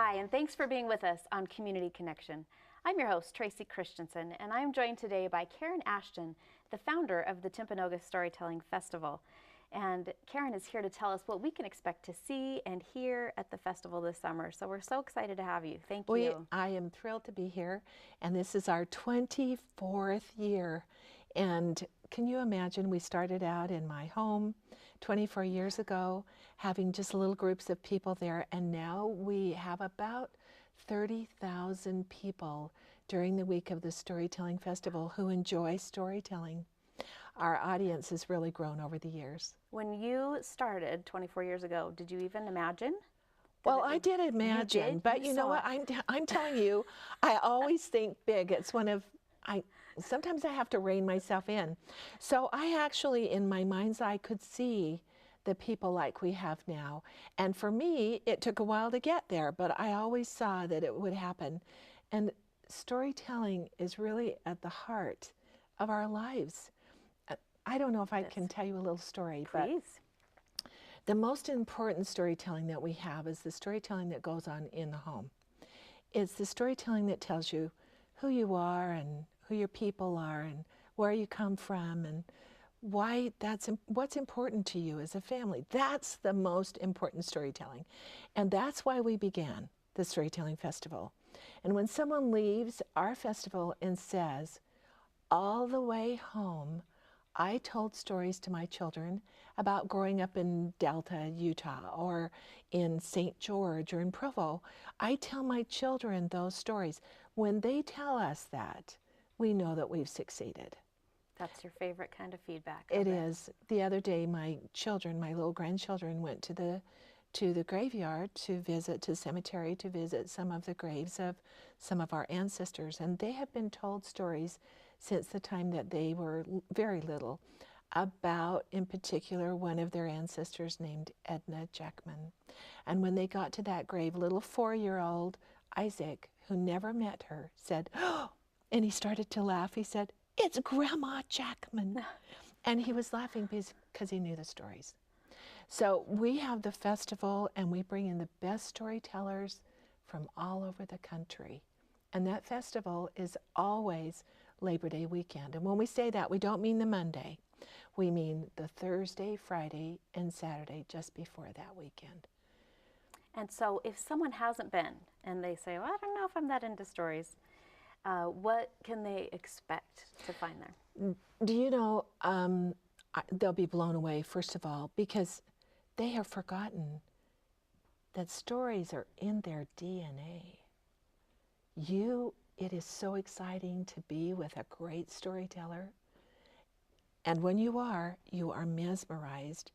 Hi, and thanks for being with us on Community Connection. I'm your host, Tracy Christensen, and I'm joined today by Karen Ashton, the founder of the Timpanogos Storytelling Festival. And Karen is here to tell us what we can expect to see and hear at the festival this summer. So we're so excited to have you. Thank you. I am thrilled to be here, and this is our 24th year. And can you imagine, we started out in my home 24 years ago, having just little groups of people there, and now we have about 30,000 people during the week of the Storytelling Festival who enjoy storytelling. Our audience has really grown over the years. When you started 24 years ago, did you even imagine? Well, I did imagine, but you know what? I'm telling you, I always think big. It's one of, sometimes I have to rein myself in. So I actually, in my mind's eye, could see the people like we have now. And for me, it took a while to get there, but I always saw that it would happen. And storytelling is really at the heart of our lives. I don't know if I can tell you a little story, but the most important storytelling that we have is the storytelling that goes on in the home. It's the storytelling that tells you who you are and who your people are and where you come from and why what's important to you as a family. That's the most important storytelling. And that's why we began the Storytelling Festival. And when someone leaves our festival and says, all the way home, I told stories to my children about growing up in Delta, Utah, or in St. George, or in Provo. I tell my children those stories. When they tell us that, we know that we've succeeded. That's your favorite kind of feedback. It is. The other day, my children, my little grandchildren, went to the graveyard to visit, to the cemetery to visit some of the graves of some of our ancestors, and they have been told stories since the time that they were very little about, in particular, one of their ancestors named Edna Jackman. And when they got to that grave, little 4-year-old Isaac, who never met her, said, oh, and he started to laugh. He said, it's Grandma Jackman. And he was laughing because he knew the stories. So we have the festival, and we bring in the best storytellers from all over the country. And that festival is always Labor Day weekend. And when we say that, we don't mean the Monday. We mean the Thursday, Friday, and Saturday just before that weekend. And so if someone hasn't been and they say, well, I don't know if I'm that into stories, what can they expect to find there? Do you know, they'll be blown away, first of all, because they have forgotten that stories are in their DNA. It is so exciting to be with a great storyteller. And when you are mesmerized,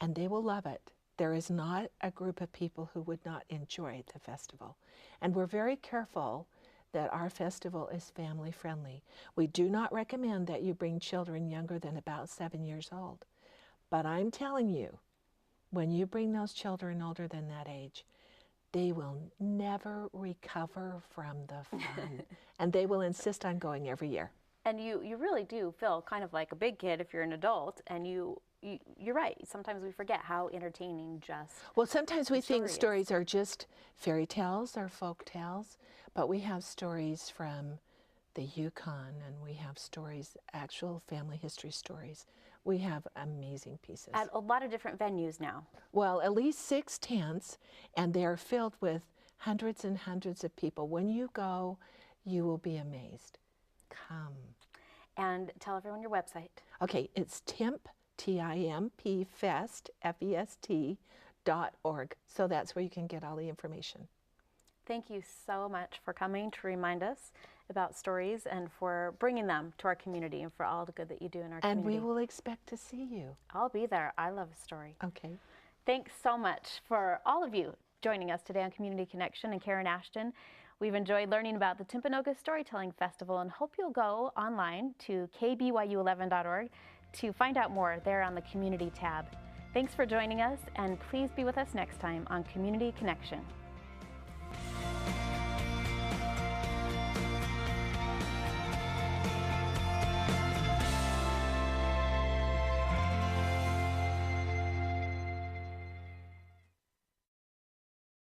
and they will love it. There is not a group of people who would not enjoy the festival. And we're very careful that our festival is family friendly. We do not recommend that you bring children younger than about 7 years old. But I'm telling you, when you bring those children older than that age, they will never recover from the fun. And they will insist on going every year. And you really do feel kind of like a big kid if you're an adult, and you're right. Sometimes we forget how entertaining Well, sometimes we think stories are just fairy tales or folk tales, but we have stories from the Yukon, and we have stories, actual family history stories. We have amazing pieces. At a lot of different venues now. Well, at least 6 tents, and they are filled with hundreds and hundreds of people. When you go, you will be amazed. Come. And tell everyone your website. Okay, it's TIMP Fest, FEST.org. So that's where you can get all the information. Thank you so much for coming to remind us about stories and for bringing them to our community and for all the good that you do in our community. And we will expect to see you. I'll be there. I love a story. Okay. Thanks so much for all of you joining us today on Community Connection and Karen Ashton. We've enjoyed learning about the Timpanogos Storytelling Festival and hope you'll go online to KBYU11.org to find out more there on the Community tab. Thanks for joining us, and please be with us next time on Community Connection.